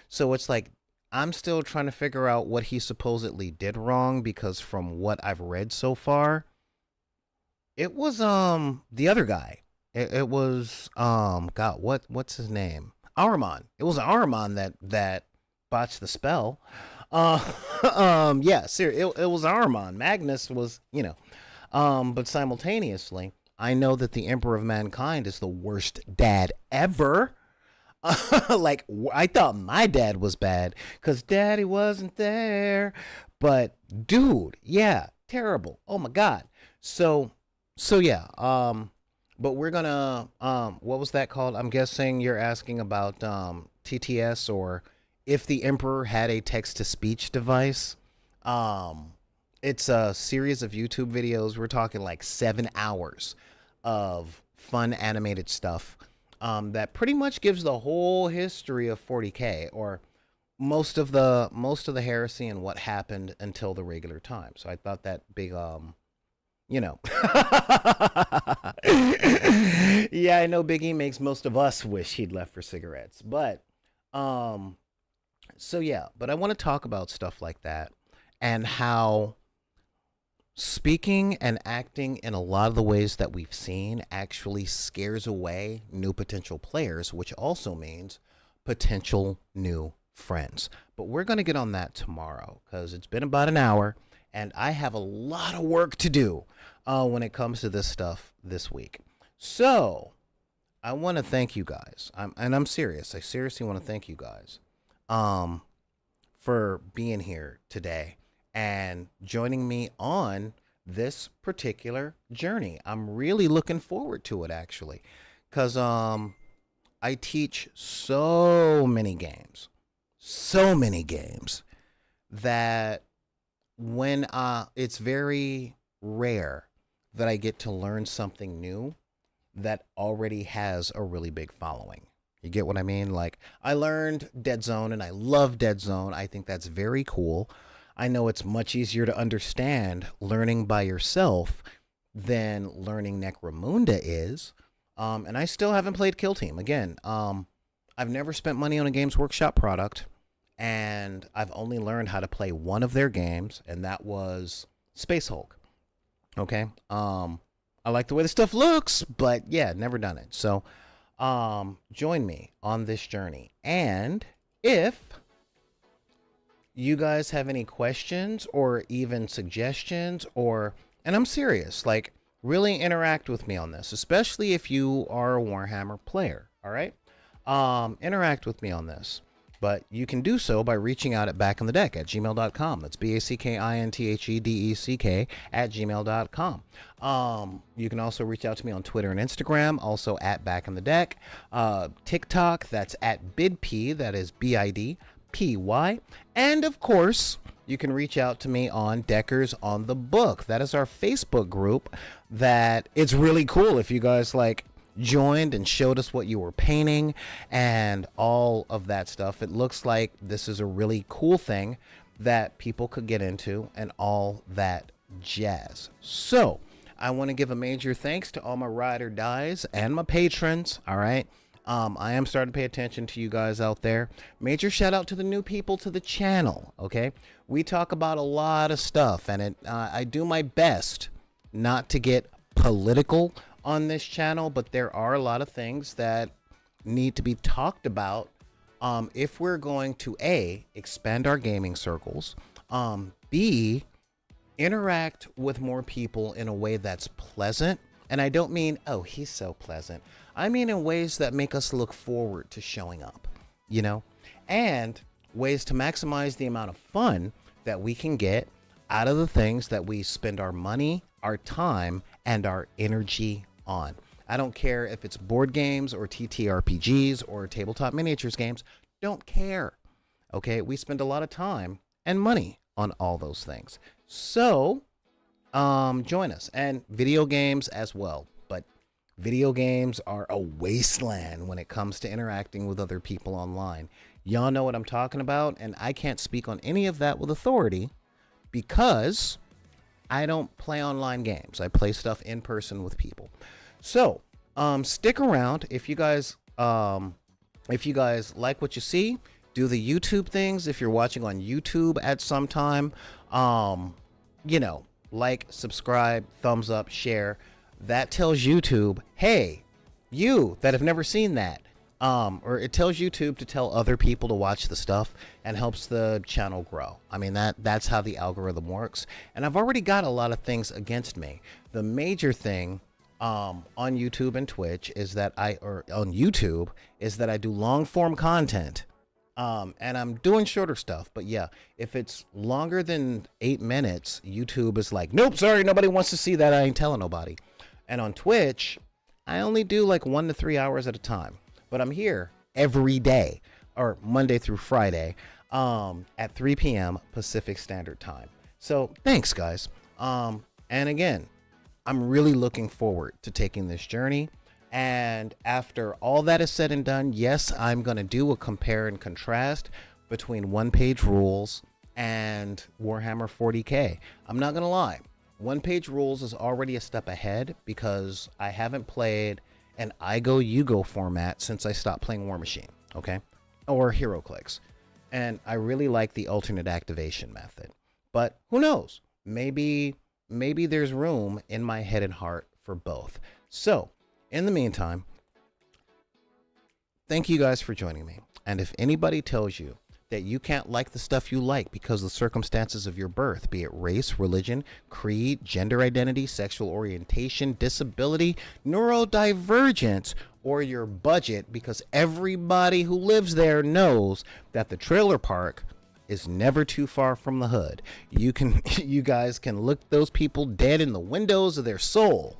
So it's like, I'm still trying to figure out what he supposedly did wrong, because from what I've read so far, it was, the other guy. It was, God, what's his name? Ahriman. It was Ahriman that botched the spell. Yeah, seriously, it was Ahriman. Magnus was, but simultaneously, I know that the Emperor of Mankind is the worst dad ever. Like, I thought my dad was bad because daddy wasn't there. But dude, yeah, terrible. Oh my God. So yeah. But we're gonna, what was that called? I'm guessing you're asking about TTS or if the emperor had a text-to-speech device. It's a series of YouTube videos. We're talking like 7 hours of fun animated stuff that pretty much gives the whole history of 40K, or most of the heresy and what happened until the regular time. So I thought that big you know. Yeah, I know Big E makes most of us wish he'd left for cigarettes. But so yeah, but I want to talk about stuff like that and how speaking and acting in a lot of the ways that we've seen actually scares away new potential players, which also means potential new friends. But we're going to get on that tomorrow because it's been about an hour and I have a lot of work to do when it comes to this stuff this week. So I want to thank you guys. I'm serious. I seriously want to thank you guys for being here today and joining me on this particular journey. I'm really looking forward to it, actually, because I teach so many games that when it's very rare that I get to learn something new that already has a really big following. You get what I mean? Like, I learned Dead Zone and I love Dead Zone. I think that's very cool. I know it's much easier to understand learning by yourself than learning Necromunda is. And I still haven't played Kill Team. Again, I've never spent money on a Games Workshop product, and I've only learned how to play one of their games, and that was Space Hulk. Okay? I like the way the stuff looks, but yeah, never done it. So, join me on this journey. And if you guys have any questions or even suggestions, and I'm serious, like, really interact with me on this, especially if you are a Warhammer player. All right? Interact with me on this. But you can do so by reaching out at backinthedeck@gmail.com. That's BACKINTHEDECK @gmail.com. You can also reach out to me on Twitter and Instagram, also at backinthedeck. TikTok, that's at BidP, that is BIDPY. And of course, you can reach out to me on Deckers on the Book. That is our Facebook group that it's really cool if you guys like joined and showed us what you were painting and all of that stuff. It looks like this is a really cool thing that people could get into and all that jazz. So I want to give a major thanks to all my ride or dies and my patrons. All right. I am starting to pay attention to you guys out there. Major shout out to the new people to the channel. Okay. We talk about a lot of stuff, and I do my best not to get political on this channel, but there are a lot of things that need to be talked about if we're going to A, expand our gaming circles, B, interact with more people in a way that's pleasant. And I don't mean, oh, he's so pleasant. I mean in ways that make us look forward to showing up, you know, and ways to maximize the amount of fun that we can get out of the things that we spend our money, our time, and our energy on. I don't care if it's board games or TTRPGs or tabletop miniatures games. Don't care. Okay, we spend a lot of time and money on all those things. So, join us, and video games as well. But video games are a wasteland when it comes to interacting with other people online. Y'all know what I'm talking about, and I can't speak on any of that with authority because I don't play online games. I play stuff in person with people. So, stick around if you guys like what you see. Do the YouTube things if you're watching on YouTube at some time. You know, like, subscribe, thumbs up, share. That tells YouTube, hey, you that have never seen that. Or it tells YouTube to tell other people to watch the stuff and helps the channel grow. I mean, that's how the algorithm works. And I've already got a lot of things against me. The major thing on YouTube and Twitch is that I do long form content. And I'm doing shorter stuff, but yeah, if it's longer than 8 minutes, YouTube is like, nope, sorry, nobody wants to see that. I ain't telling nobody. And on Twitch, I only do like 1 to 3 hours at a time, but I'm here every day. or Monday through Friday, at 3 p.m. Pacific Standard Time. So thanks, guys. And again, I'm really looking forward to taking this journey. And after all that is said and done, yes, I'm going to do a compare and contrast between one-page rules and Warhammer 40K. I'm not going to lie. One-page rules is already a step ahead because I haven't played an I go, you go format since I stopped playing War Machine, okay? Or HeroClix. And I really like the alternate activation method. But who knows? Maybe there's room in my head and heart for both. So, in the meantime, thank you guys for joining me. And if anybody tells you that you can't like the stuff you like because of the circumstances of your birth, be it race, religion, creed, gender identity, sexual orientation, disability, neurodivergence, or your budget, because everybody who lives there knows that the trailer park is never too far from the hood. You guys can look those people dead in the windows of their soul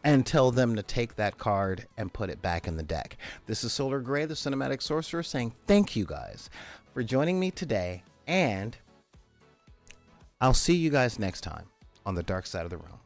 and tell them to take that card and put it back in the deck. This is Solar Gray, the Cinematic Sorcerer, saying thank you guys for joining me today, and I'll see you guys next time on the dark side of the room.